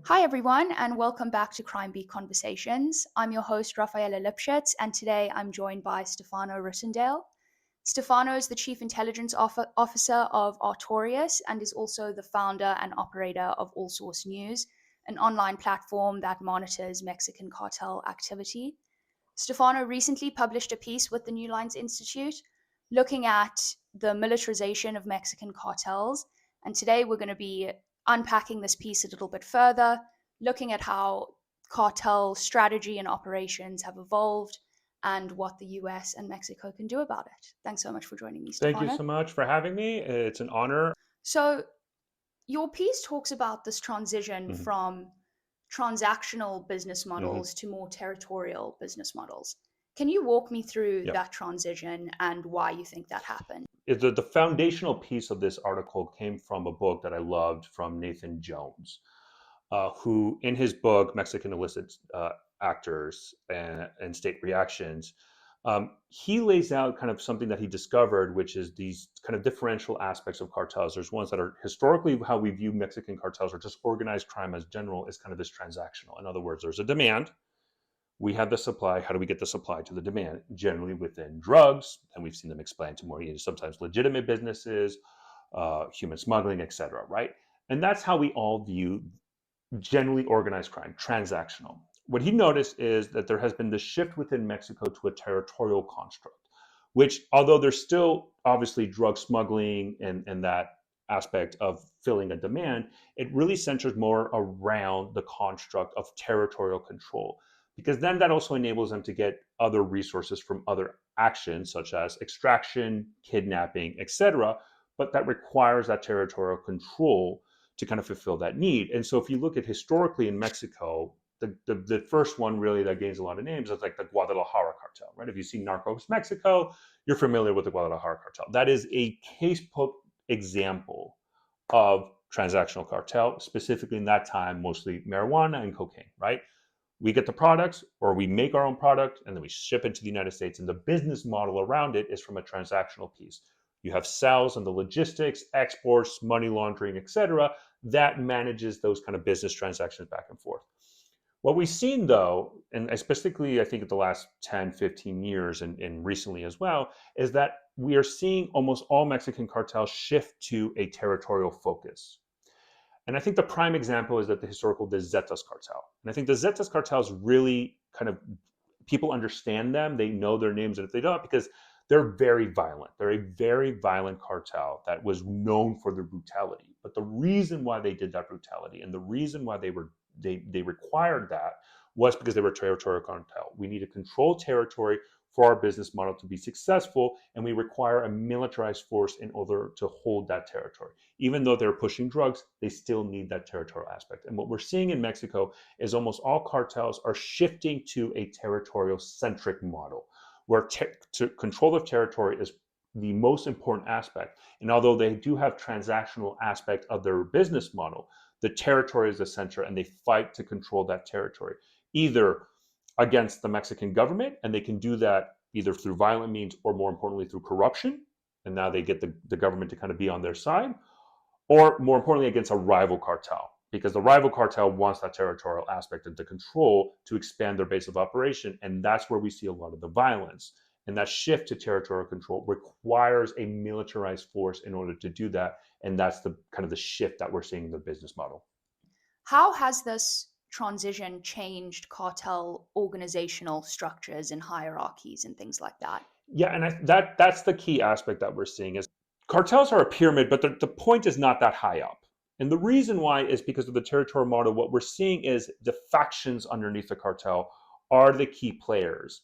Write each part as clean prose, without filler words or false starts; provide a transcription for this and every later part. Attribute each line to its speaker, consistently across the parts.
Speaker 1: Hi, everyone, and welcome back to Crime Beat Conversations. I'm your host, Rafaella Lipschitz, and today I'm joined by Stefano Ritondale. Stefano is the Chief Intelligence Officer of Artorias and is also the founder and operator of All Source News, an online platform that monitors Mexican cartel activity. Stefano recently published a piece with the New Lines Institute looking at the militarization of Mexican cartels. And today we're going to be unpacking this piece a little bit further, looking at how cartel strategy and operations have evolved and what the US and Mexico can do about it. Thanks so much for joining me,
Speaker 2: Thank you
Speaker 1: Stefano.
Speaker 2: so much for having me. It's an honor.
Speaker 1: So, your piece talks about this transition
Speaker 2: Mhm,
Speaker 1: from transactional business
Speaker 2: mhm.
Speaker 1: models to more territorial business models. Can you walk me through
Speaker 2: Yeah.
Speaker 1: that transition and why you think that happened?
Speaker 2: The foundational piece of this article came from a book that I loved from Nathan Jones, who, in his book, Mexican Illicit Actors and State Reactions, he lays out kind of something that he discovered, which is these kind of differential aspects of cartels. There's ones that are historically how we view Mexican cartels or just organized crime as general is kind of this transactional. In other words, there's a demand. We have the supply. How do we get the supply to the demand? Generally within drugs, and we've seen them expand to more sometimes legitimate businesses, human smuggling, etc. Right, and that's how we all view generally organized crime, transactional. What he noticed is that there has been this shift within Mexico to a territorial construct, which, although there's still obviously drug smuggling and that aspect of filling a demand, it really centers more around the construct of territorial control. Because then that also enables them to get other resources from other actions, such as extraction, kidnapping, etc. But that requires that territorial control to kind of fulfill that need. And so if you look at historically in Mexico, the first one really that gains a lot of names is like the Guadalajara cartel, right? If you see Narcos Mexico, you're familiar with the Guadalajara cartel. That is a casebook example of transactional cartel, specifically in that time, mostly marijuana and cocaine, right? We get the products or we make our own product and then we ship it to the United States. And the business model around it is from a transactional piece. You have sales and the logistics, exports, money laundering, etc., that manages those kind of business transactions back and forth. What we've seen though, and specifically I think the last 10, 15 years and recently as well, is that we are seeing almost all Mexican cartels shift to a territorial focus. And I think the prime example is that the historical the Zetas cartel. And I think the Zetas cartels really kind of people understand them, they know their names, and if they don't, because they're very violent. They're a very violent cartel that was known for their brutality. But the reason why they did that brutality and the reason why they required that was because they were a territorial cartel. We need to control territory for our business model to be successful, and we require a militarized force in order to hold that territory. Even though they're pushing drugs, they still need that territorial aspect. And what we're seeing in Mexico is almost all cartels are shifting to a territorial centric model where control of territory is the most important aspect. And although they do have transactional aspect of their business model, the territory is the center and they fight to control that territory, either against the Mexican government, and they can do that either through violent means or more importantly through corruption. And now they get the government to kind of be on their side, or more importantly, against a rival cartel, because the rival cartel wants that territorial aspect of the control to expand their base of operation. And that's where we see a lot of the violence. And that shift to territorial control requires a militarized force in order to do that. And that's the kind of the shift that we're seeing in the business model.
Speaker 1: How has this transition changed cartel organizational structures and hierarchies and things like that?
Speaker 2: Yeah, and that's the key aspect that we're seeing is cartels are a pyramid, but the point is not that high up. And the reason why is because of the territorial model. What we're seeing is the factions underneath the cartel are the key players.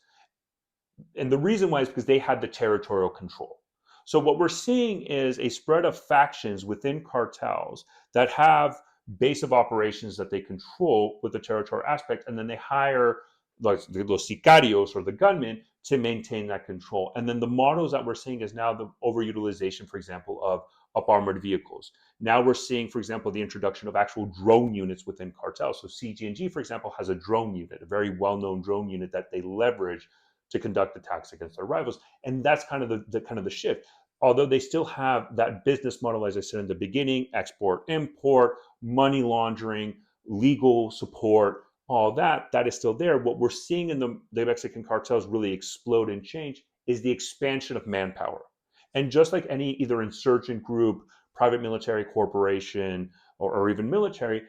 Speaker 2: And the reason why is because they had the territorial control. So what we're seeing is a spread of factions within cartels that have base of operations that they control with the territorial aspect, and then they hire like los sicarios or the gunmen to maintain that control. And then the models that we're seeing is now the overutilization, for example, of up armored vehicles. Now we're seeing, for example, the introduction of actual drone units within cartels. So CG&G, for example, has a drone unit, a very well-known drone unit that they leverage to conduct attacks against their rivals. And that's kind of the shift. Although they still have that business model, as I said in the beginning, export, import, money laundering, legal support, all that is still there. What we're seeing in the Mexican cartels really explode and change is the expansion of manpower. And just like any either insurgent group, private military corporation, or even military,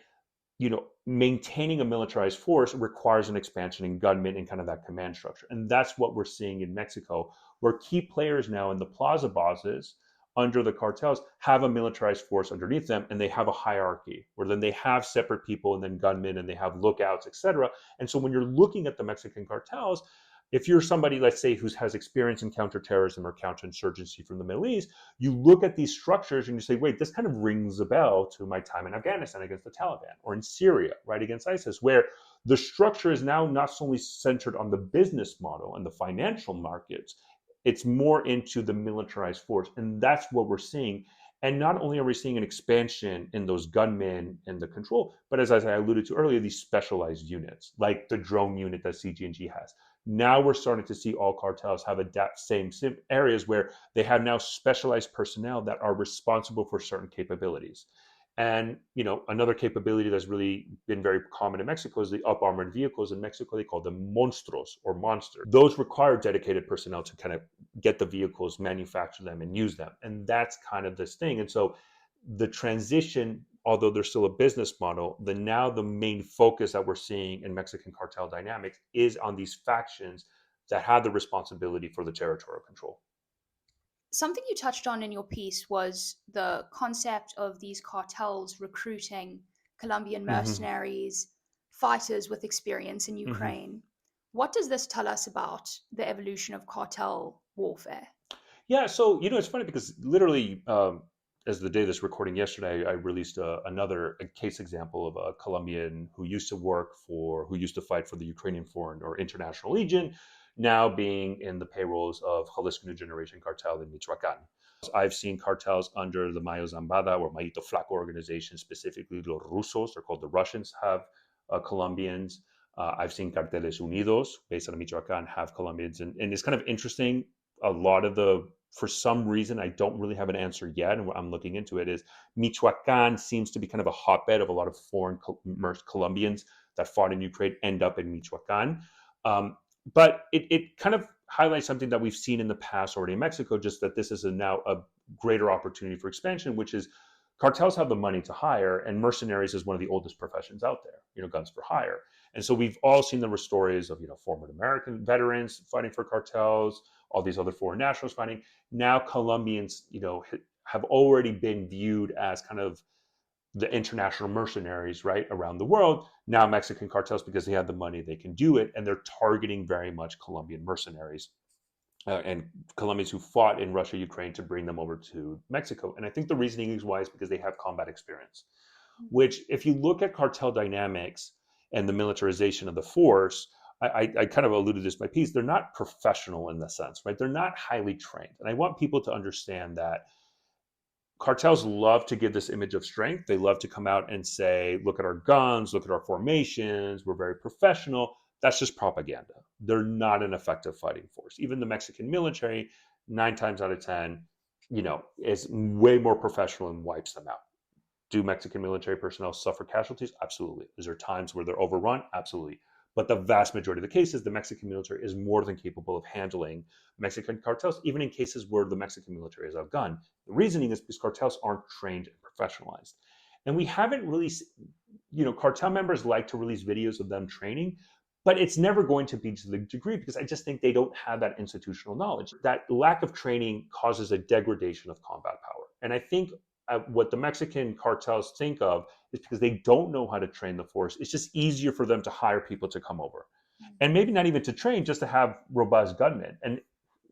Speaker 2: maintaining a militarized force requires an expansion in gunmen and kind of that command structure. And that's what we're seeing in Mexico, where key players now in the plaza bosses under the cartels have a militarized force underneath them, and they have a hierarchy where then they have separate people and then gunmen and they have lookouts, etc. And so when you're looking at the Mexican cartels, if you're somebody, let's say, who has experience in counterterrorism or counterinsurgency from the Middle East, you look at these structures and you say, wait, this kind of rings a bell to my time in Afghanistan against the Taliban, or in Syria, right, against ISIS, where the structure is now not solely centered on the business model and the financial markets. It's more into the militarized force. And that's what we're seeing. And not only are we seeing an expansion in those gunmen and the control, but as I alluded to earlier, these specialized units, like the drone unit that CG&G has. Now we're starting to see all cartels have adapt same areas where they have now specialized personnel that are responsible for certain capabilities. And another capability that's really been very common in Mexico is the up armored vehicles. In Mexico, they call them monstruos or monsters. Those require dedicated personnel to kind of get the vehicles, manufacture them, and use them. And that's kind of this thing. And so the transition, although there's still a business model, now the main focus that we're seeing in Mexican cartel dynamics is on these factions that have the responsibility for the territorial control.
Speaker 1: Something you touched on in your piece was the concept of these cartels recruiting Colombian
Speaker 2: Mm-hmm.
Speaker 1: mercenaries, fighters with experience in
Speaker 2: Mm-hmm.
Speaker 1: Ukraine. What does this tell us about the evolution of cartel warfare?
Speaker 2: Yeah, so it's funny because literally, as the day of this recording yesterday, I released another case example of a Colombian who used to fight for the Ukrainian Foreign or International Legion, now being in the payrolls of Jalisco New Generation Cartel in Michoacan. I've seen cartels under the Mayo Zambada or Maito Flaco organization, specifically los Rusos, they're called the Russians, have Colombians. I've seen Carteles Unidos, based out of Michoacan, have Colombians. And it's kind of interesting. A lot of for some reason, I don't really have an answer yet, and what I'm looking into it is Michoacan seems to be kind of a hotbed of a lot of foreign Colombians that fought in Ukraine end up in Michoacan. But it kind of highlights something that we've seen in the past already in Mexico, just that this is now a greater opportunity for expansion, which is cartels have the money to hire, and mercenaries is one of the oldest professions out there, guns for hire. And so we've all seen the stories of, former American veterans fighting for cartels, all these other foreign nationals fighting. Now Colombians, have already been viewed as kind of the international mercenaries, right, around the world. Now Mexican cartels, because they have the money, they can do it, and they're targeting very much Colombian mercenaries and Colombians who fought in Russia, Ukraine, to bring them over to Mexico. And I think the reasoning is why is because they have combat experience, which if you look at cartel dynamics and the militarization of the force, I kind of alluded to this in my piece, they're not professional in the sense, right? They're not highly trained. And I want people to understand that cartels love to give this image of strength. They love to come out and say, look at our guns, look at our formations, we're very professional. That's just propaganda. They're not an effective fighting force. Even the Mexican military, 9 times out of 10, is way more professional and wipes them out. Do Mexican military personnel suffer casualties? Absolutely. Is there times where they're overrun? Absolutely. But the vast majority of the cases, the Mexican military is more than capable of handling Mexican cartels, even in cases where the Mexican military is outgunned. The reasoning is because cartels aren't trained and professionalized. And we haven't really, cartel members like to release videos of them training, but it's never going to be to the degree because I just think they don't have that institutional knowledge. That lack of training causes a degradation of combat power. And I think what the Mexican cartels think of is because they don't know how to train the force. It's just easier for them to hire people to come over. And maybe not even to train, just to have robust gunmen. And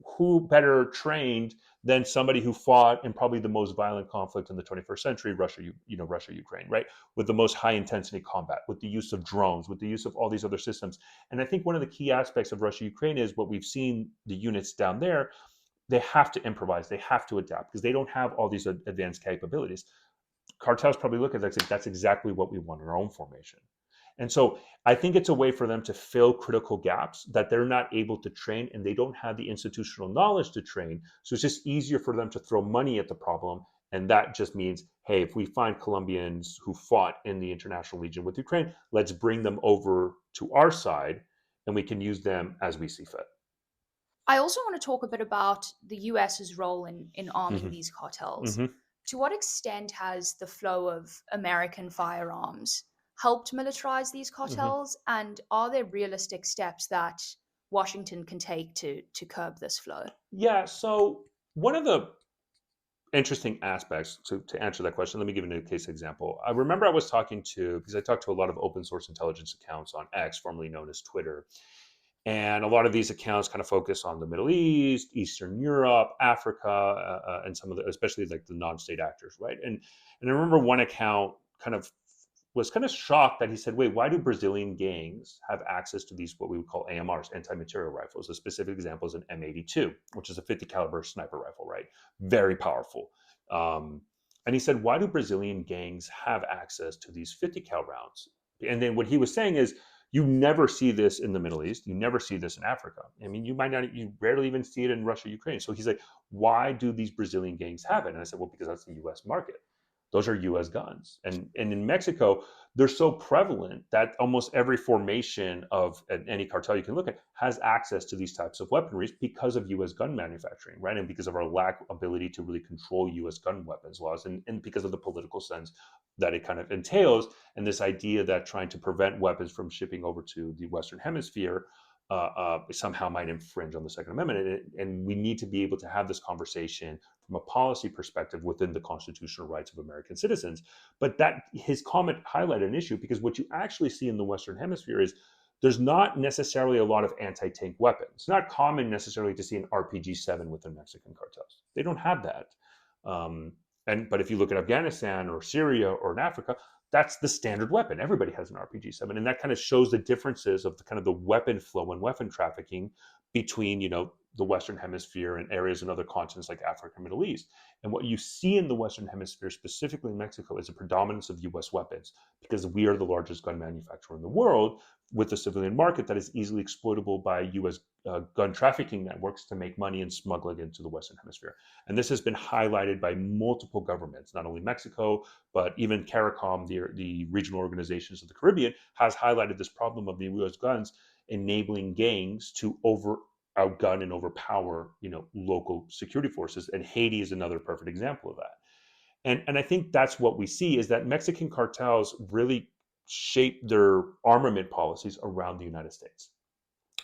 Speaker 2: who better trained than somebody who fought in probably the most violent conflict in the 21st century, Russia, Ukraine, right? With the most high intensity combat, with the use of drones, with the use of all these other systems. And I think one of the key aspects of Russia, Ukraine is what we've seen the units down there, they have to improvise, they have to adapt because they don't have all these advanced capabilities. Cartels probably look at that and say, that's exactly what we want in our own formation. And so I think it's a way for them to fill critical gaps that they're not able to train and they don't have the institutional knowledge to train. So it's just easier for them to throw money at the problem And that just means, hey, if we find Colombians who fought in the international legion with Ukraine, let's bring them over to our side and we can use them as we see fit.
Speaker 1: I also want to talk a bit about the US's role in arming
Speaker 2: Mm-hmm.
Speaker 1: these cartels.
Speaker 2: Mm-hmm.
Speaker 1: To what extent has the flow of American firearms helped militarize these
Speaker 2: Mm-hmm.
Speaker 1: cartels? And are there realistic steps that Washington can take to curb this flow?
Speaker 2: Yeah. So one of the interesting aspects to answer that question, let me give you a case example. I remember I was talking to, because I talked to a lot of open source intelligence accounts on X, formerly known as Twitter. And a lot of these accounts kind of focus on the Middle East, Eastern Europe, Africa, and some of the, especially like the non-state actors, right? And I remember one account kind of was kind of shocked that he said, "Wait, why do Brazilian gangs have access to these what we would call AMRs, anti-material rifles?" A specific example is an M82, which is a 50 caliber sniper rifle, right? Very powerful. Um, and he said, "Why do Brazilian gangs have access to these 50 cal rounds?" And then what he was saying is, you never see this in the Middle East. You never see this in Africa. I mean, you might not, you rarely even see it in Russia, Ukraine. So he's like, why do these Brazilian gangs have it? And I said, well, because that's the US market. Those are US guns. And in Mexico, they're so prevalent that almost every formation of any cartel you can look at has access to these types of weaponries because of US gun manufacturing, right? And because of our lack of ability to really control US gun weapons laws and because of the political sense that it kind of entails and this idea that trying to prevent weapons from shipping over to the Western Hemisphere somehow might infringe on the Second Amendment. And we need to be able to have this conversation from a policy perspective within the constitutional rights of American citizens. But that his comment highlighted an issue because what you actually see in the Western Hemisphere is there's not necessarily a lot of anti-tank weapons. It's not common necessarily to see an RPG-7 within Mexican cartels. They don't have that. Um, but if you look at Afghanistan or Syria or in Africa, that's the standard weapon. Everybody has an RPG-7, and that kind of shows the differences of the kind of the weapon flow and weapon trafficking between the Western Hemisphere and areas in other continents like Africa and Middle East. And what you see in the Western Hemisphere, specifically in Mexico, is a predominance of U.S. weapons because we are the largest gun manufacturer in the world with a civilian market that is easily exploitable by U.S. Gun trafficking networks to make money and smuggle it into the Western Hemisphere. And this has been highlighted by multiple governments, not only Mexico, but even CARICOM, the regional organizations of the Caribbean, has highlighted this problem of the U.S. guns enabling gangs to outgun and overpower, local security forces. And Haiti is another perfect example of that. And I think that's what we see is that Mexican cartels really shape their armament policies around the United States.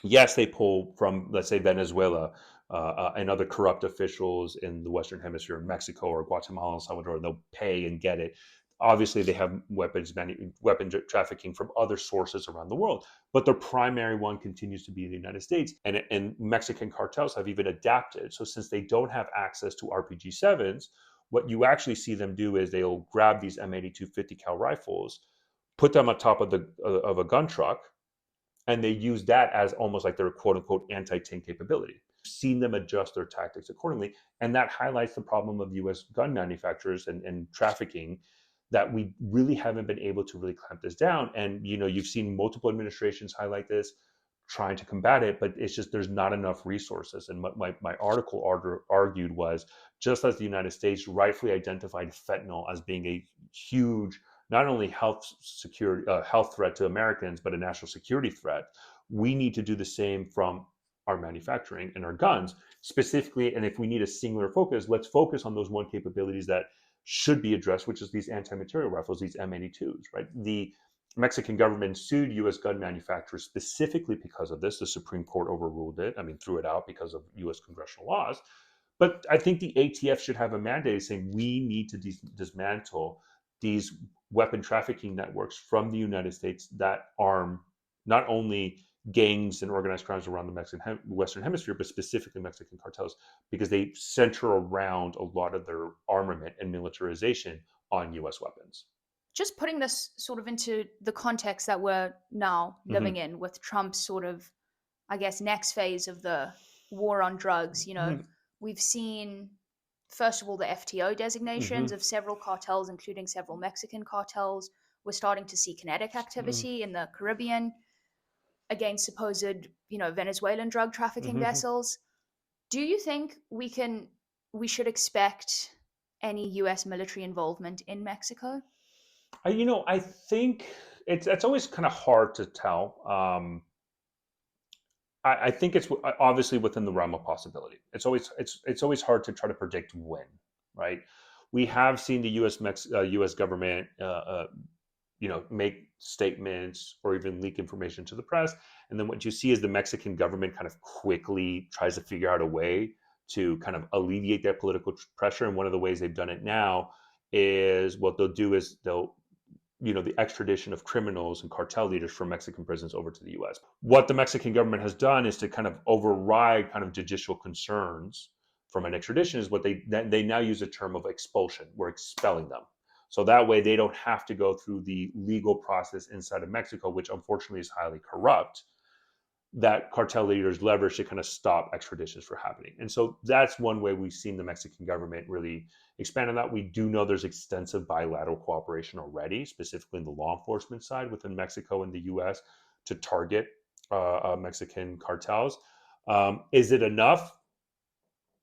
Speaker 2: Yes, they pull from, let's say, Venezuela and other corrupt officials in the Western Hemisphere, in Mexico or Guatemala, El Salvador. They'll pay and get it. Obviously, they have weapon trafficking from other sources around the world, but their primary one continues to be the United States. And Mexican cartels have even adapted. So since they don't have access to RPG-7s, what you actually see them do is they'll grab these M82 50 cal rifles, put them on top of a gun truck, and they use that as almost like their quote unquote anti-tank capability. Seen them adjust their tactics accordingly, and that highlights the problem of U.S. gun manufacturers and trafficking that we really haven't been able to really clamp this down. And you've seen multiple administrations highlight this, trying to combat it, but it's just there's not enough resources. And my article argued was just as the United States rightfully identified fentanyl as being a huge not only health threat to Americans, but a national security threat. We need to do the same from our manufacturing and our guns specifically. And if we need a singular focus, let's focus on those one capabilities that should be addressed, which is these anti-material rifles, these M82s, right? The Mexican government sued U.S. gun manufacturers specifically because of this. The Supreme Court overruled it. I mean, threw it out because of U.S. congressional laws. But I think the ATF should have a mandate saying we need to dismantle these weapon trafficking networks from the United States that arm not only gangs and organized crimes around the Western Hemisphere, but specifically Mexican cartels, because they center around a lot of their armament and militarization on U.S. weapons.
Speaker 1: Just putting this sort of into the context that we're now living
Speaker 2: Mm-hmm.
Speaker 1: in with Trump's sort of, I guess, next phase of the war on drugs,
Speaker 2: Mm-hmm.
Speaker 1: we've seen, first of all, the FTO designations
Speaker 2: Mm-hmm.
Speaker 1: of several cartels, including several Mexican cartels. We're starting to see kinetic activity in the Caribbean against supposed, Venezuelan drug trafficking
Speaker 2: Mm-hmm.
Speaker 1: vessels. Do you think we should expect any US military involvement in Mexico?
Speaker 2: I think it's always kind of hard to tell. I think it's obviously within the realm of possibility. It's always hard to try to predict when, right? We have seen the U.S. government, make statements or even leak information to the press, and then what you see is the Mexican government kind of quickly tries to figure out a way to kind of alleviate that political pressure. And one of the ways they've done it now is what they'll do is they'll the extradition of criminals and cartel leaders from Mexican prisons over to the U.S. What the Mexican government has done is to kind of override kind of judicial concerns from an extradition is what they now use a term of expulsion. We're expelling them. So that way they don't have to go through the legal process inside of Mexico, which unfortunately is highly corrupt, that cartel leaders leverage to kind of stop extraditions from happening. And so that's one way we've seen the Mexican government really expand on that. We do know there's extensive bilateral cooperation already, specifically in the law enforcement side within Mexico and the US to target Mexican cartels. Is it enough?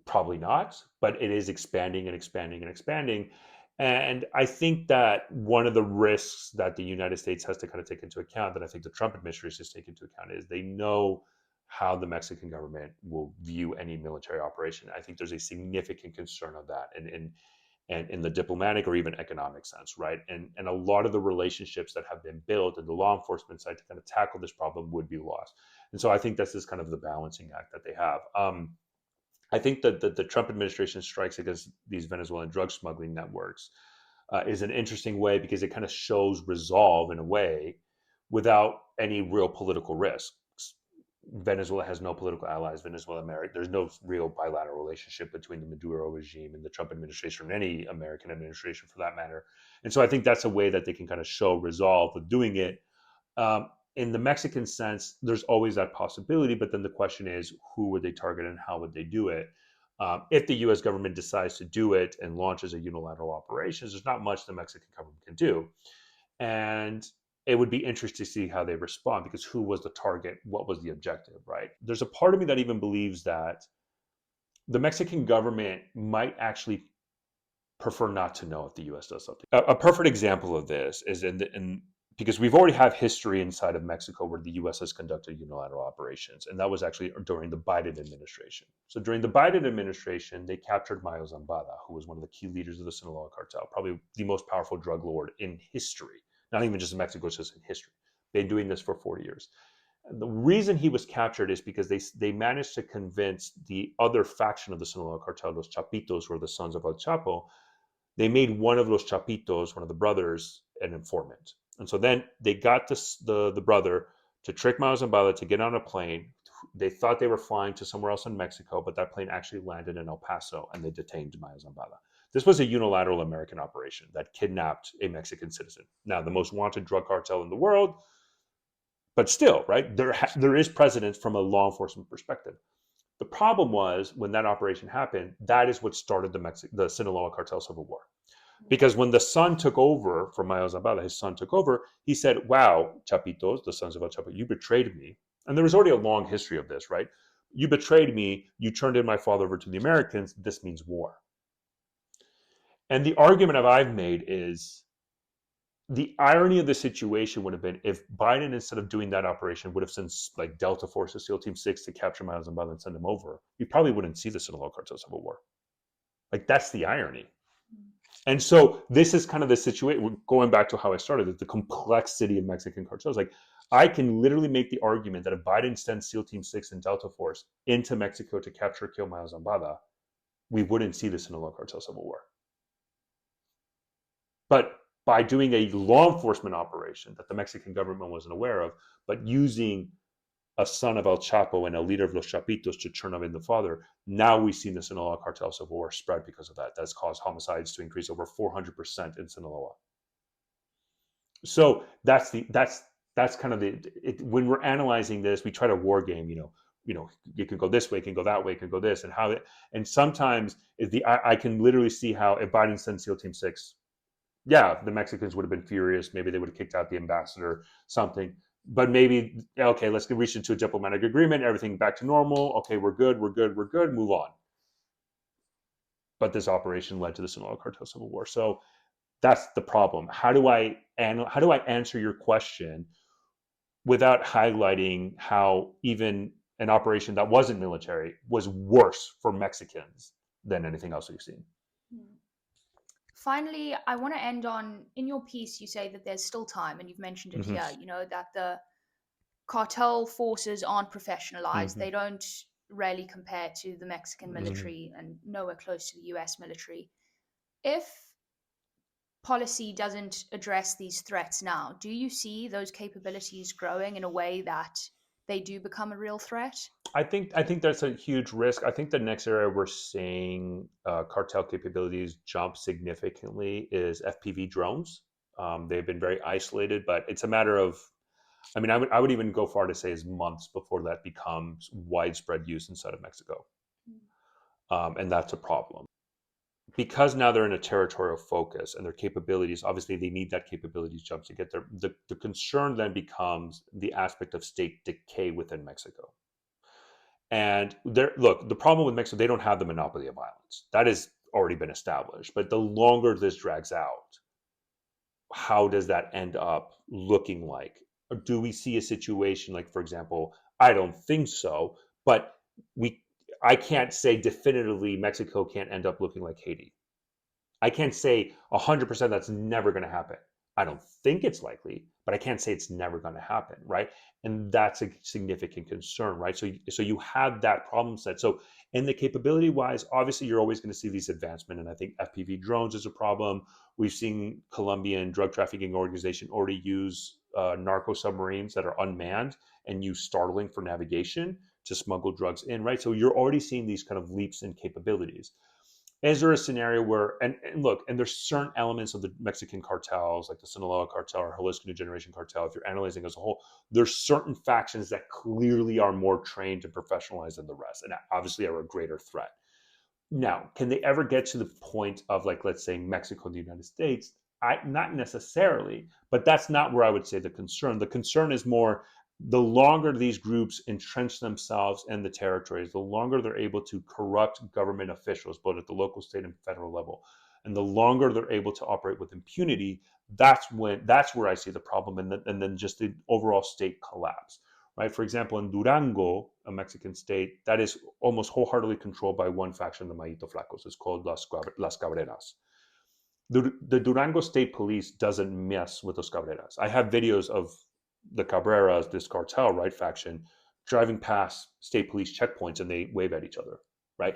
Speaker 2: Probably not, but it is expanding and expanding and expanding. And I think that one of the risks that the United States has to kind of take into account, that I think the Trump administration has taken into account, is they know how the Mexican government will view any military operation. I think there's a significant concern of that, and in the diplomatic or even economic sense, right? And a lot of the relationships that have been built in the law enforcement side to kind of tackle this problem would be lost. And so I think this is kind of the balancing act that they have. I think that the Trump administration strikes against these Venezuelan drug smuggling networks is an interesting way because it kind of shows resolve in a way without any real political risk. Venezuela has no political allies. Venezuela married. There's no real bilateral relationship between the Maduro regime and the Trump administration, or any American administration for that matter. And so I think that's a way that they can kind of show resolve with doing it. In the Mexican sense, there's always that possibility, but then the question is, who would they target and how would they do it? If the U.S. government decides to do it and launches a unilateral operation, there's not much the Mexican government can do. And it would be interesting to see how they respond, because who was the target? What was the objective, right? There's a part of me that even believes that the Mexican government might actually prefer not to know if the U.S. does something. A perfect example of this is because we've already have history inside of Mexico where the U.S. has conducted unilateral operations, and that was actually during the Biden administration. So during the Biden administration, they captured Mayo Zambada, who was one of the key leaders of the Sinaloa cartel, probably the most powerful drug lord in history, not even just in Mexico, it's just in history. Been doing this for 40 years. And the reason he was captured is because they managed to convince the other faction of the Sinaloa cartel, los Chapitos, who are the sons of El Chapo. They made one of los Chapitos, one of the brothers, an informant. And so then they got the brother to trick Mayo Zambada to get on a plane. They thought they were flying to somewhere else in Mexico, but that plane actually landed in El Paso, and they detained Mayo Zambada. This was a unilateral American operation that kidnapped a Mexican citizen. Now, the most wanted drug cartel in the world, but still, right? There is precedence from a law enforcement perspective. The problem was when that operation happened, that is what started the Sinaloa cartel civil war. Because when the son took over from Mayo Zambada, his son took over, he said, wow, Chapitos, the sons of El Chapo, you betrayed me. And there was already a long history of this, right? You betrayed me. You turned in my father over to the Americans. This means war. And the argument I've made is the irony of the situation would have been if Biden, instead of doing that operation, would have sent like Delta Force, SEAL Team 6 to capture Mayo Zambada and send him over, we probably wouldn't see the Sinaloa cartel civil war. Like, that's the irony. And so this is kind of the situation, going back to how I started, the complexity of Mexican cartels. Like, I can literally make the argument that if Biden sends SEAL Team 6 and Delta Force into Mexico to capture or kill Mayo Zambada, we wouldn't see the Sinaloa cartel civil war. But by doing a law enforcement operation that the Mexican government wasn't aware of, but using a son of El Chapo and a leader of Los Chapitos to turn in the father, now we've seen the Sinaloa cartel civil war spread because of that. That's caused homicides to increase over 400% in Sinaloa. So that's kind of when we're analyzing this, we try to war game, it can go this way, it can go that way, it can go this, and sometimes I can literally see how if Biden sends SEAL Team 6, yeah, the Mexicans would have been furious. Maybe they would have kicked out the ambassador, something. But maybe, okay, let's reach into a diplomatic agreement, everything back to normal. Okay, we're good, move on. but this operation led to the Sinaloa Cartel Civil War. So that's the problem. How do I answer your question without highlighting how even an operation that wasn't military was worse for Mexicans than anything else we've seen?
Speaker 1: Finally, I want to end on, in your piece, you say that there's still time, and you've mentioned it
Speaker 2: Mm-hmm.
Speaker 1: here, that the cartel forces aren't professionalized.
Speaker 2: Mm-hmm.
Speaker 1: They don't really compare to the Mexican
Speaker 2: Mm-hmm.
Speaker 1: military and nowhere close to the US military. If policy doesn't address these threats now, do you see those capabilities growing in a way that they do become a real threat?
Speaker 2: I think that's a huge risk. I think the next area we're seeing cartel capabilities jump significantly is FPV drones. They've been very isolated, but it's a matter of, I mean, I would even go far to say is months before that becomes widespread use inside of Mexico, and that's a problem because now they're in a territorial focus and their capabilities. Obviously, they need that capabilities jump to get there. The concern then becomes the aspect of state decay within Mexico. And there, look, the problem with Mexico, they don't have the monopoly of violence. That has already been established. But the longer this drags out, how does that end up looking like? Or do we see a situation like, for example, I don't think so, but we, I can't say definitively Mexico can't end up looking like Haiti. I can't say 100% that's never going to happen. I don't think it's likely, but I can't say it's never going to happen, right? And that's a significant concern, right? So you have that problem set. So in the capability wise, obviously you're always going to see these advancement, and I think FPV drones is a problem. We've seen Colombian drug trafficking organization already use narco submarines that are unmanned and use Starlink for navigation to smuggle drugs in, right? So you're already seeing these kind of leaps in capabilities. Is there a scenario where, and look, and there's certain elements of the Mexican cartels, like the Sinaloa cartel or Jalisco New Generation cartel, if you're analyzing as a whole, there's certain factions that clearly are more trained and professionalized than the rest, and obviously are a greater threat. Now, can they ever get to the point of, like, let's say Mexico and the United States? Not necessarily, but that's not where I would say the concern. The concern is more the longer these groups entrench themselves in the territories, the longer they're able to corrupt government officials, both at the local, state, and federal level, and the longer they're able to operate with impunity. That's where I see the problem, and then just the overall state collapse. Right? For example, in Durango, a Mexican state, that is almost wholeheartedly controlled by one faction, the Maito Flacos. It's called Las Cabreras. The Durango State Police doesn't mess with those Cabreras. I have videos of the Cabreras, this cartel, right, faction, driving past state police checkpoints and they wave at each other, right?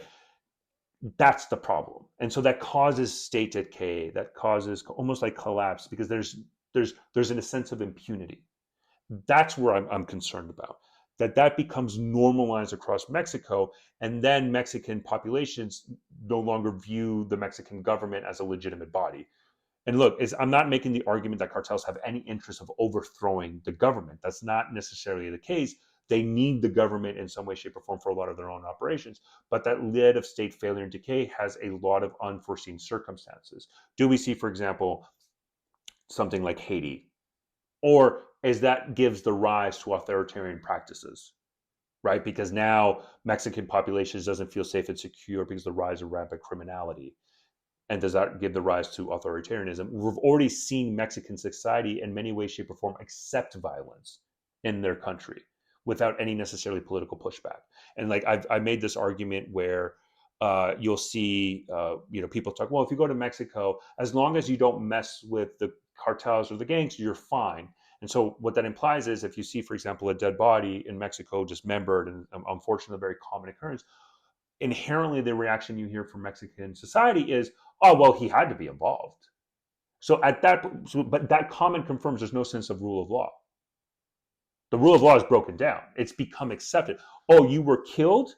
Speaker 2: That's the problem. And so that causes state decay, that causes almost like collapse because there's a sense of impunity. That's where I'm concerned about. That becomes normalized across Mexico, and then Mexican populations no longer view the Mexican government as a legitimate body. And look, I'm not making the argument that cartels have any interest of overthrowing the government. That's not necessarily the case. They need the government in some way, shape, or form for a lot of their own operations. But that lid of state failure and decay has a lot of unforeseen circumstances. Do we see, for example, something like Haiti, or is that gives the rise to authoritarian practices, right? Because now Mexican populations doesn't feel safe and secure because of the rise of rampant criminality. And does that give the rise to authoritarianism? We've already seen Mexican society in many ways, shape, or form accept violence in their country without any necessarily political pushback. And like I made this argument where you'll see, people talk, well, if you go to Mexico, as long as you don't mess with the cartels or the gangs, you're fine. And so what that implies is if you see, for example, a dead body in Mexico, dismembered, and unfortunately a very common occurrence, inherently the reaction you hear from Mexican society is, oh, well, he had to be involved. But that comment confirms there's no sense of rule of law. The rule of law is broken down. It's become accepted. Oh, you were killed?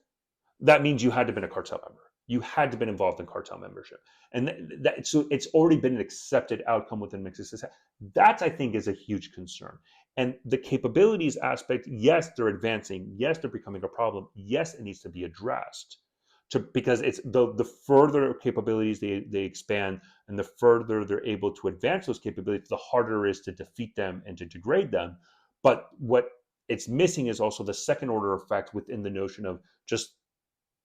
Speaker 2: That means you had to have been a cartel member. You had to have been involved in cartel membership. And so it's already been an accepted outcome within Mexican society. That, I think, is a huge concern. And the capabilities aspect, yes, they're advancing. Yes, they're becoming a problem. Yes, it needs to be addressed. Because it's the further capabilities they expand and the further they're able to advance those capabilities, the harder it is to defeat them and to degrade them. But what it's missing is also the second order effect within the notion of just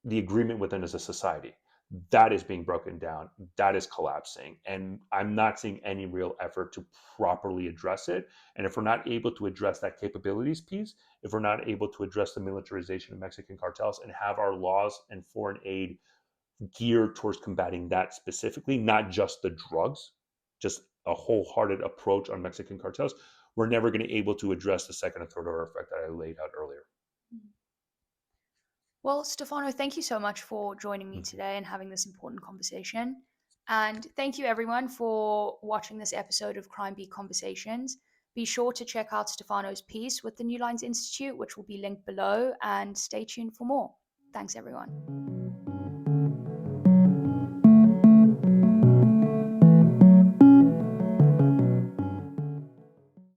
Speaker 2: the agreement within as a society. that is being broken down, that is collapsing, and I'm not seeing any real effort to properly address it. And if we're not able to address that capabilities piece, if we're not able to address the militarization of Mexican cartels and have our laws and foreign aid geared towards combating that specifically, not just the drugs, just a wholehearted approach on Mexican cartels, we're never going to be able to address the second and third order effect that I laid out earlier.
Speaker 1: Well, Stefano, thank you so much for joining me today and having this important conversation. And thank you, everyone, for watching this episode of Crime Beat Conversations. Be sure to check out Stefano's piece with the New Lines Institute, which will be linked below, and stay tuned for more. Thanks, everyone.